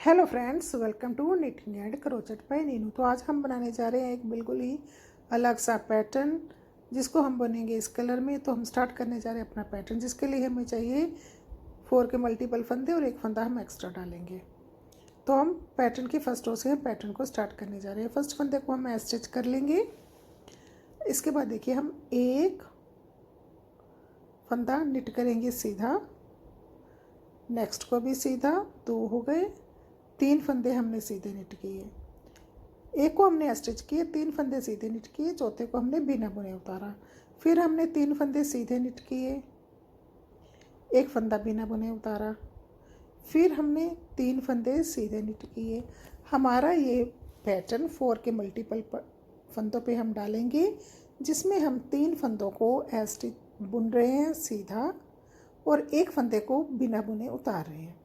Hello friends, welcome to knitting and crochet by Neenu. तो आज हम बनाने जा रहे हैं एक बिल्कुल ही अलग सा पैटर्न, जिसको हम बनेंगे इस कलर में। तो हम स्टार्ट करने जा रहे हैं अपना पैटर्न, जिसके लिए हमें चाहिए 4 के मल्टीपल फंदे और एक फंदा हम एक्स्ट्रा डालेंगे। तो हम पैटर्न की फर्स्ट रो से हम पैटर्न को स्टार्ट करने जा रहे हैं। फर्स्ट फंदे को हम स्टिच कर लेंगे। इसके बाद देखिए, हम एक फंदा निट करेंगे सीधा, नेक्स्ट को भी सीधा, 2 हो गए। 3 फंदे हमने सीधे निट किए, एक को हमने स्टिच किए, 3 फंदे सीधे निट किए, चौथे को हमने बिना बुने उतारा। फिर हमने 3 फंदे सीधे निट किए, एक फंदा बिना बुने उतारा। फिर हमने 3 फंदे सीधे निट किए। हमारा ये पैटर्न 4 के मल्टीपल फंदों पे हम डालेंगे, जिसमें हम 3 फंदों को स्टिच बुन रहे हैं सीधा, और एक फंदे को बिना बुने उतार रहे हैं।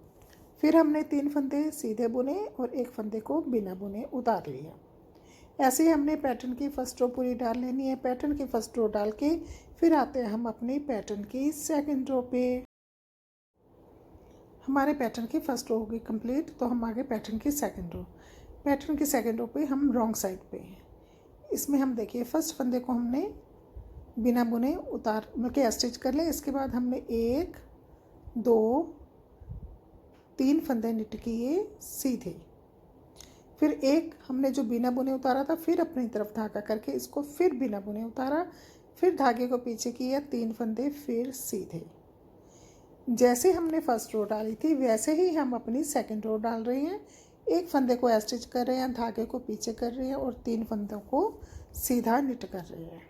फिर हमने 3 फंदे सीधे बुने और एक फंदे को बिना बुने उतार लिया। ऐसे ही हमने पैटर्न की फर्स्ट रो पूरी डाल लेनी है। पैटर्न की फर्स्ट रो डाल के फिर आते हैं हम अपनी पैटर्न की सेकंड रो पे। हमारे पैटर्न की फर्स्ट रो होगी कंप्लीट, तो हम आगे पैटर्न की सेकंड रो। पैटर्न की सेकंड रो पे हम रॉन्ग साइड पे हैं। इसमें हम देखिए, फर्स्ट फंदे को हमने बिना बुने उतार के स्टिच कर ले। इसके बाद हमने 1 2 3 फंदे निट किए सीधे। फिर एक हमने जो बिना बुने उतारा था, फिर अपनी तरफ धागा करके इसको फिर बिना बुने उतारा। फिर धागे को पीछे किया, 3 फंदे फिर सीधे। जैसे हमने फर्स्ट रो डाली थी वैसे ही हम अपनी सेकंड रो डाल रहे हैं। एक फंदे को स्टिच कर रहे हैं, धागे को पीछे कर रहे हैं और 3 फंदों को सीधा निट कर रहे हैं।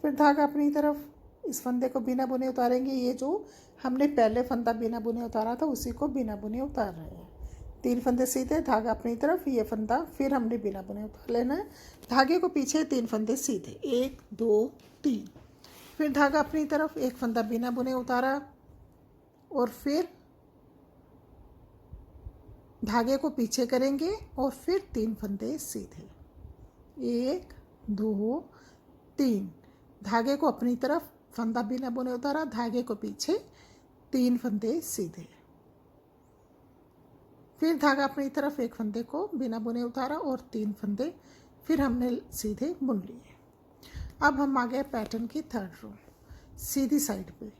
फिर धागा अपनी तरफ, इस फंदे को बिना बुने उतारेंगे। ये जो हमने पहले फंदा बिना बुने उतारा था उसी को बिना बुने उतार रहे हैं। 3 फंदे सीधे, धागा अपनी तरफ, ये फंदा फिर हमने बिना बुने उतार लेना है। धागे को पीछे, 3 फंदे सीधे, 1 2 3। फिर धागा अपनी तरफ, एक फंदा बिना बुने उतारा और फिर धागे को पीछे करेंगे और फिर 3 फंदे सीधे, 1 2 3। धागे को अपनी तरफ, फंदा बिना बुने उतारा, धागे को पीछे, 3 फंदे सीधे। फिर धागा अपनी तरफ, एक फंदे को बिना बुने उतारा और 3 फंदे फिर हमने सीधे बुन लिए। अब हम आ गए पैटर्न की थर्ड रो, सीधी साइड पे।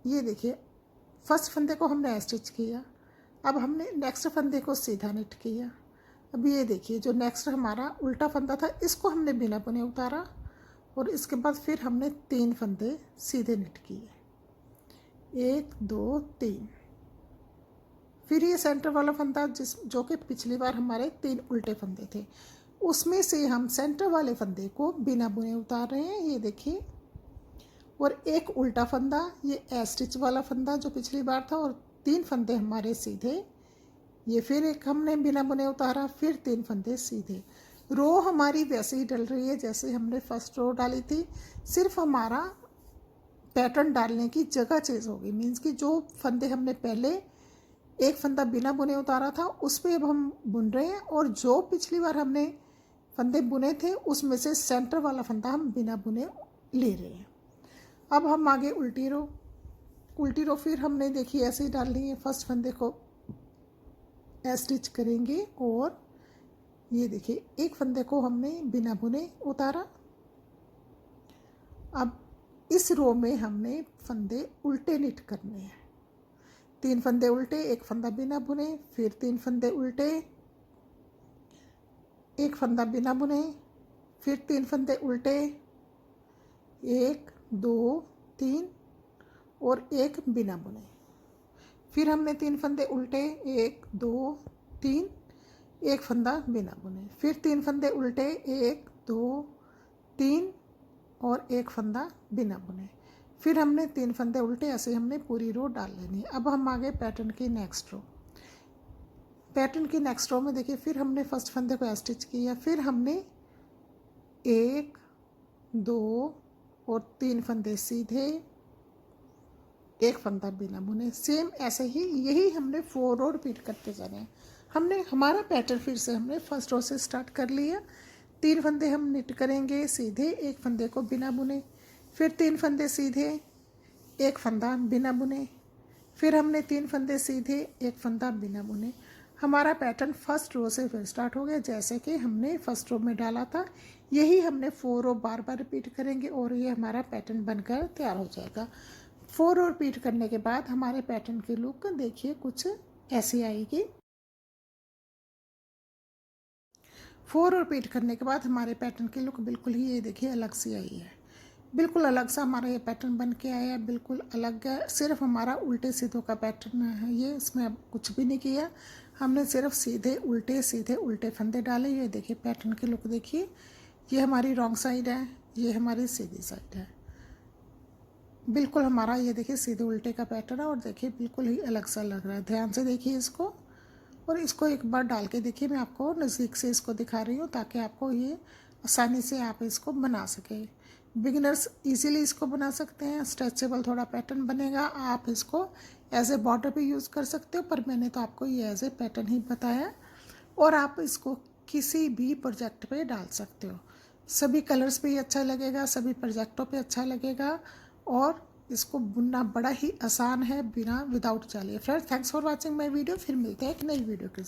ये देखिए, फर्स्ट फंदे को हमने स्टिच किया, अब हमने नेक्स्ट फंदे को सीधा निट किया। अब ये देखिए, जो नेक्स्ट हमारा उल्टा फंदा था इसको हमने बिना बुने उतारा और इसके बाद फिर हमने 3 फंदे सीधे निट किए, 1 2 3। फिर ये सेंटर वाला फंदा जो कि पिछली बार हमारे 3 उल्टे फंदे थे, उसमें से हम सेंटर वाले फंदे को बिना बुने उतार रहे हैं, ये देखिए। और एक उल्टा फंदा, ये स्टिच वाला फंदा जो पिछली बार था, और 3 फंदे हमारे सीधे। ये फिर एक हमने बिना बुने उतारा, फिर 3 फंदे सीधे। रो हमारी वैसे ही डल रही है जैसे हमने फर्स्ट रो डाली थी, सिर्फ हमारा पैटर्न डालने की जगह चेंज होगी। मीन्स कि जो फंदे हमने पहले एक फंदा बिना बुने उतारा था उस पर अब हम बुन रहे हैं, और जो पिछली बार हमने फंदे बुने थे उसमें से सेंटर वाला फंदा हम बिना बुने ले रहे हैं। अब हम आगे उल्टी रो। उल्टी रो फिर हमने देखिए ऐसे ही डालनी है। फर्स्ट फंदे को स्टिच करेंगे और ये देखिए, एक फंदे को हमने बिना बुने उतारा। अब इस रो में हमने फंदे उल्टे निट करने हैं। 3 फंदे उल्टे, एक फंदा बिना बुने, फिर 3 फंदे उल्टे, एक फंदा बिना बुने, फिर 3 फंदे उल्टे, 1 2 3 और एक बिना बुने। फिर हमने 3 फंदे उल्टे, 1 2 3, एक फंदा बिना बुने, फिर 3 फंदे उल्टे, 1 2 3 और एक फंदा बिना बुने। फिर हमने 3 फंदे उल्टे, ऐसे हमने पूरी रो डाल लेनी है। अब हम आ गए पैटर्न की नेक्स्ट रो। पैटर्न की नेक्स्ट रो में देखिए, फिर हमने फर्स्ट फंदे को स्टिच किया, फिर हमने 1 2 और 3 फंदे सीधे, एक फंदा बिना बुने। सेम ऐसे ही यही हमने 4 रो रिपीट करते जाना है। हमने हमारा पैटर्न फिर से हमने फर्स्ट रो से स्टार्ट कर लिया। 3 फंदे हम निट करेंगे सीधे, एक फंदे को बिना बुने, फिर 3 फंदे सीधे, एक फंदा बिना बुने, फिर हमने 3 फंदे सीधे, एक फंदा बिना बुने। हमारा पैटर्न फर्स्ट रो से फिर स्टार्ट हो गया, जैसे कि हमने फर्स्ट रो में डाला था यही हमने 4 रो बार बार रिपीट करेंगे और ये हमारा पैटर्न बनकर तैयार हो जाएगा। 4 रो रिपीट करने के बाद हमारे पैटर्न की लुक देखिए कुछ ऐसी आएगी। 4 रो रिपीट करने के बाद हमारे पैटर्न की लुक बिल्कुल ही ये देखिए अलग सी आई है, बिल्कुल अलग सा हमारा ये पैटर्न बन के आया है, बिल्कुल अलग है। सिर्फ हमारा उल्टे सीधों का पैटर्न है ये, इसमें अब कुछ भी नहीं किया, हमने सिर्फ सीधे उल्टे फंदे डाले। ये देखिए पैटर्न की लुक देखिए, ये हमारी रॉन्ग साइड है, ये हमारी सीधी साइड है। बिल्कुल हमारा ये देखिए सीधे उल्टे का पैटर्न है और देखिए बिल्कुल ही अलग सा लग रहा है। ध्यान से देखिए इसको, और इसको एक बार डाल के देखिए, मैं आपको नज़दीक से इसको दिखा रही हूँ ताकि आपको ये आसानी से आप इसको बना सकें। बिगिनर्स इजीली इसको बना सकते हैं, स्ट्रेचेबल थोड़ा पैटर्न बनेगा। आप इसको एज ए बॉर्डर भी यूज़ कर सकते हो, पर मैंने तो आपको ये एज ए पैटर्न ही बताया। और आप इसको किसी भी प्रोजेक्ट पे डाल सकते हो, सभी कलर्स पे ही अच्छा लगेगा, सभी प्रोजेक्टों पे अच्छा लगेगा। और इसको बुनना बड़ा ही आसान है बिना विदाउट जाली। Friends, thanks for watching my video. फिर मिलते हैं एक नई वीडियो के साथ।